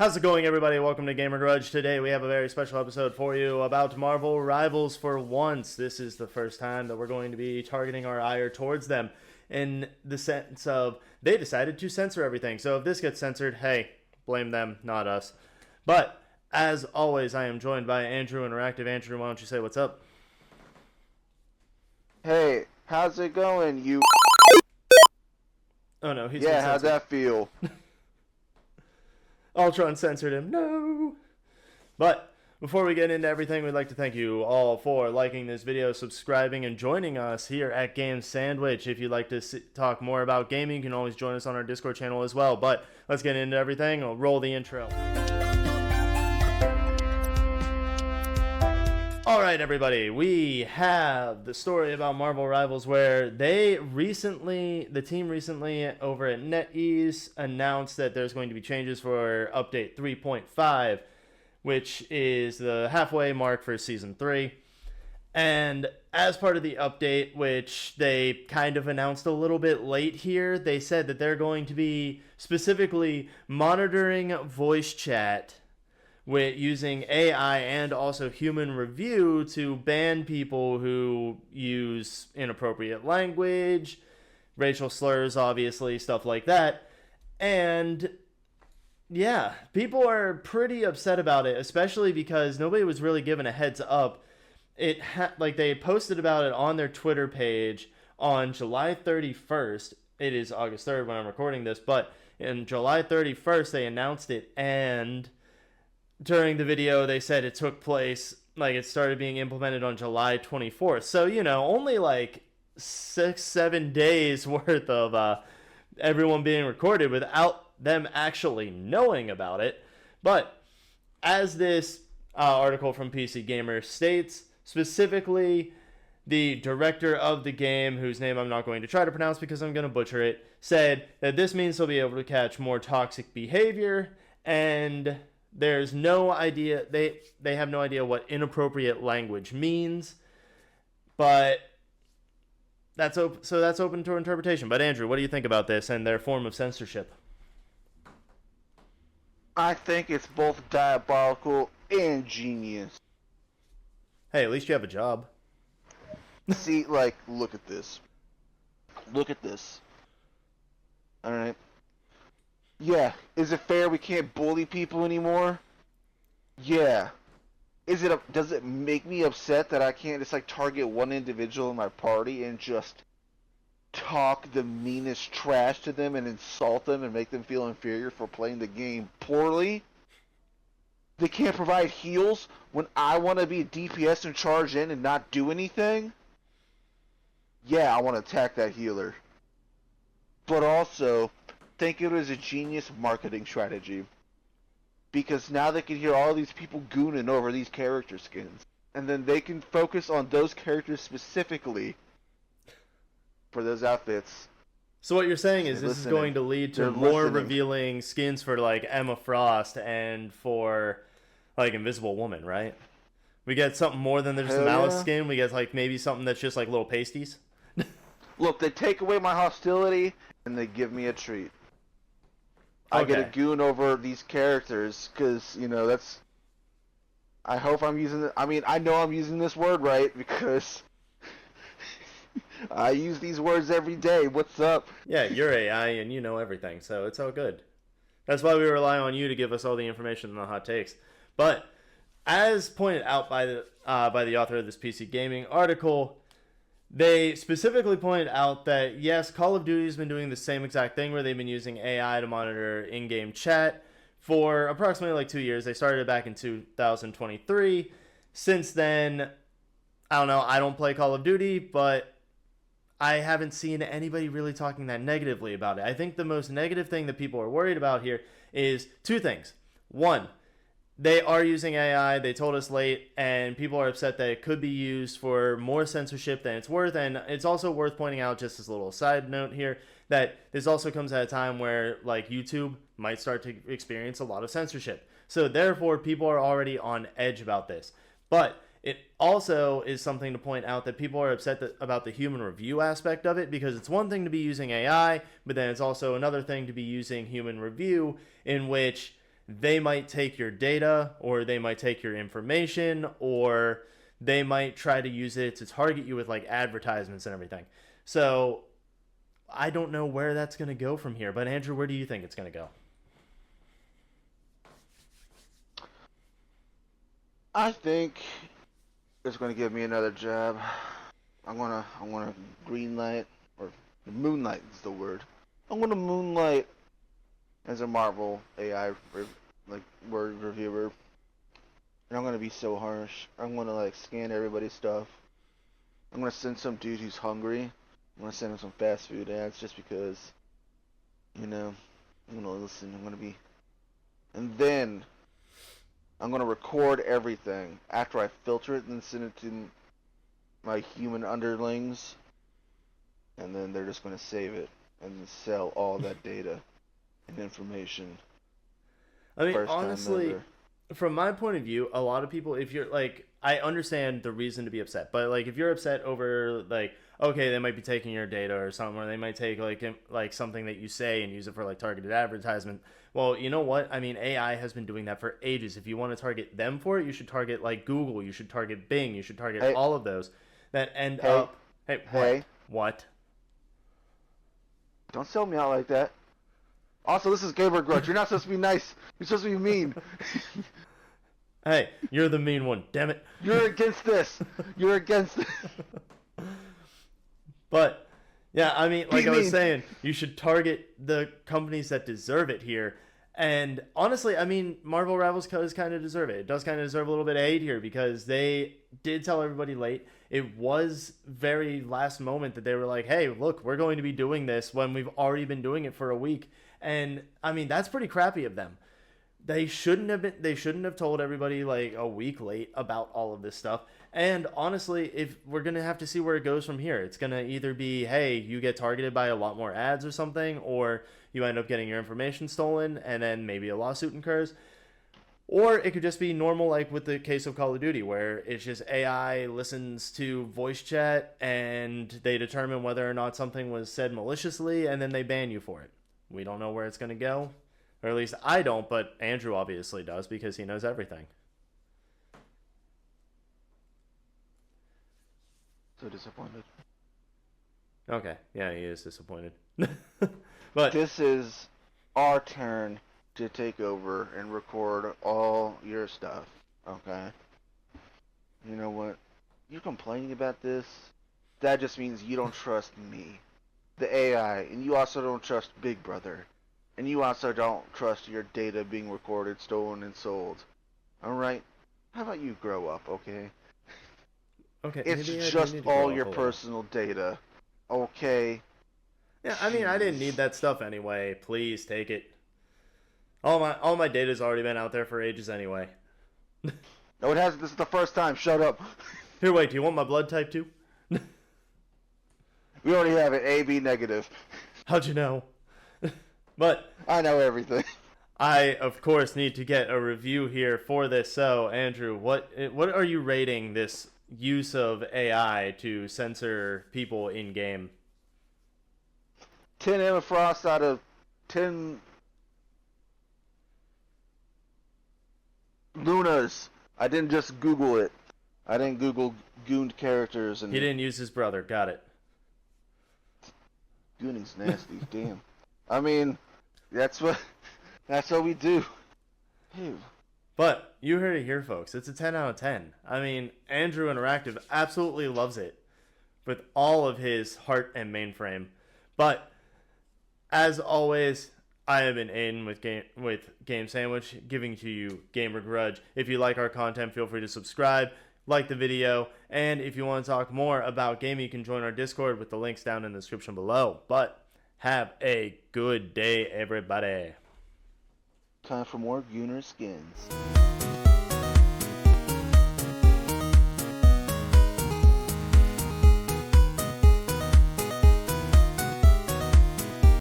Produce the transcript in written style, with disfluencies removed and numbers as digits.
How's it going, everybody? Welcome to Gamer Grudge. Today we have a very special episode for you about Marvel Rivals for once. This is the first time that we're going to be targeting our ire towards them in the sense of they decided to censor everything. So if this gets censored, hey, blame them, not us. But as always, I am joined by Andrew Interactive. Andrew, why don't you say what's up? Hey, how's it going, you? Oh no, he's Yeah, been how'd censored. that feel? Ultron censored him. No. But before we get into everything, we'd like to thank you all for liking this video, subscribing, and joining us here at Game Sandwich. If you'd like to talk more about gaming, you can always join us on our Discord channel as well. But let's get into everything. I'll roll the intro. Alright, everybody, we have the story about Marvel Rivals where the team recently over at NetEase announced that there's going to be changes for update 3.5, which is the halfway mark for Season 3. And as part of the update, which they kind of announced a little bit late here, they said that they're going to be specifically monitoring voice chat with using AI and also human review to ban people who use inappropriate language, racial slurs, obviously, stuff like that. And yeah, people are pretty upset about it, especially because nobody was really given a heads up. They posted about it on their Twitter page on July 31st. It is August 3rd when I'm recording this, but in July 31st they announced it, and during the video, they said it took place, it started being implemented on July 24th. So, only 6-7 days worth of everyone being recorded without them actually knowing about it. But as this article from PC Gamer states, specifically, the director of the game, whose name I'm not going to try to pronounce because I'm going to butcher it, said that this means they'll be able to catch more toxic behavior, and there's no idea, they have no idea what inappropriate language means, but that's open to interpretation. But Andrew, what do you think about this and their form of censorship? I think it's both diabolical and genius. Hey, at least you have a job. See, look at this. Look at this. Alright. Yeah, is it fair we can't bully people anymore? Yeah. Does it make me upset that I can't just target one individual in my party and just talk the meanest trash to them and insult them and make them feel inferior for playing the game poorly? They can't provide heals when I want to be a DPS and charge in and not do anything? Yeah, I want to attack that healer. But also, think it was a genius marketing strategy, because now they can hear all these people gooning over these character skins, and then they can focus on those characters specifically for those outfits. So what you're saying is this is going to lead to more revealing skins for Emma Frost and for Invisible Woman, right? We get something more than just a Malice skin. We get maybe something that's just little pasties. Look, they take away my hostility and they give me a treat. I get a goon over these characters, because, that's... I hope I'm using... I know I'm using this word right, because I use these words every day. What's up? Yeah, you're AI and you know everything, so it's all good. That's why we rely on you to give us all the information and the hot takes. But, as pointed out by the author of this PC Gaming article, they specifically pointed out that, yes, Call of Duty has been doing the same exact thing where they've been using AI to monitor in-game chat for approximately 2 years. They started it back in 2023. Since then, I don't know, I don't play Call of Duty, but I haven't seen anybody really talking that negatively about it. I think the most negative thing that people are worried about here is two things. One, they are using AI, they told us late, and people are upset that it could be used for more censorship than it's worth. And it's also worth pointing out, just as a little side note here, that this also comes at a time where YouTube might start to experience a lot of censorship. So therefore, people are already on edge about this. But it also is something to point out that people are upset about the human review aspect of it, because it's one thing to be using AI, but then it's also another thing to be using human review, in which they might take your data, or they might take your information, or they might try to use it to target you with like advertisements and everything. So I don't know where that's going to go from here. But Andrew, where do you think it's going to go? I think it's going to give me another job. I'm gonna green light, or moonlight is the word. I'm gonna moonlight as a Marvel AI word reviewer, and I'm gonna be so harsh. I'm gonna like scan everybody's stuff. I'm gonna send some dude who's hungry. I'm gonna send him some fast food ads just because, I'm gonna listen. I'm gonna be, and then I'm gonna record everything after I filter it and send it to my human underlings, and then they're just going to save it and sell all that data and information. I mean, honestly, from my point of view, a lot of people, if you're like, I understand the reason to be upset, but like, if you're upset over like, okay, they might be taking your data or something, or they might take like something that you say and use it for like targeted advertisement. Well, you know what? I mean, AI has been doing that for ages. If you want to target them for it, you should target like Google, you should target Bing, you should target all of those that end up. Hey, what? Don't sell me out like that. Also, this is Gamer Grudge. You're not supposed to be nice. You're supposed to be mean. Hey, you're the mean one. Damn it. You're against this. You're against this. But yeah, I mean, like I was saying, you should target the companies that deserve it here. And honestly, I mean, Marvel Rivals does kind of deserve it. It does kind of deserve a little bit of hate here because they did tell everybody late. It was very last moment that they were like, hey, look, we're going to be doing this when we've already been doing it for a week. And I mean, that's pretty crappy of them. They shouldn't have told everybody like a week late about all of this stuff. And honestly, if we're going to have to see where it goes from here, it's going to either be, hey, you get targeted by a lot more ads or something, or you end up getting your information stolen and then maybe a lawsuit incurs. Or it could just be normal, like with the case of Call of Duty, where it's just AI listens to voice chat and they determine whether or not something was said maliciously, and then they ban you for it. We don't know where it's going to go. Or at least I don't, but Andrew obviously does because he knows everything. So disappointed. Okay, yeah, he is disappointed. But this is our turn to take over and record all your stuff, okay? You know what? You're complaining about this? That just means you don't trust me, the AI, and you also don't trust Big Brother. And you also don't trust your data being recorded, stolen, and sold. Alright? How about you grow up, okay? Okay, it's just all your personal data, okay? Yeah, I mean, I didn't need that stuff anyway. Please take it. All my data's already been out there for ages anyway. No, it hasn't. This is the first time. Shut up. Here, wait. Do you want my blood type too? We already have it. AB negative. How'd you know? But I know everything. I, of course, need to get a review here for this. So, Andrew, what are you rating this use of AI to censor people in game? 10 Emma Frost out of 10 Lunas. I didn't just Google it. I didn't Google gooned characters. And he didn't use his brother. Got it. Gooning's nasty. Damn. I mean, that's what we do. Ew. But you heard it here, folks. It's a 10 out of 10. I mean, Andrew Interactive absolutely loves it with all of his heart and mainframe. But as always, I have been Aiden with Game Sandwich, giving to you Gamer Grudge. If you like our content, feel free to subscribe, like the video, and if you want to talk more about gaming, you can join our Discord with the links down in the description below. But have a good day, everybody. Time for more Gooner skins.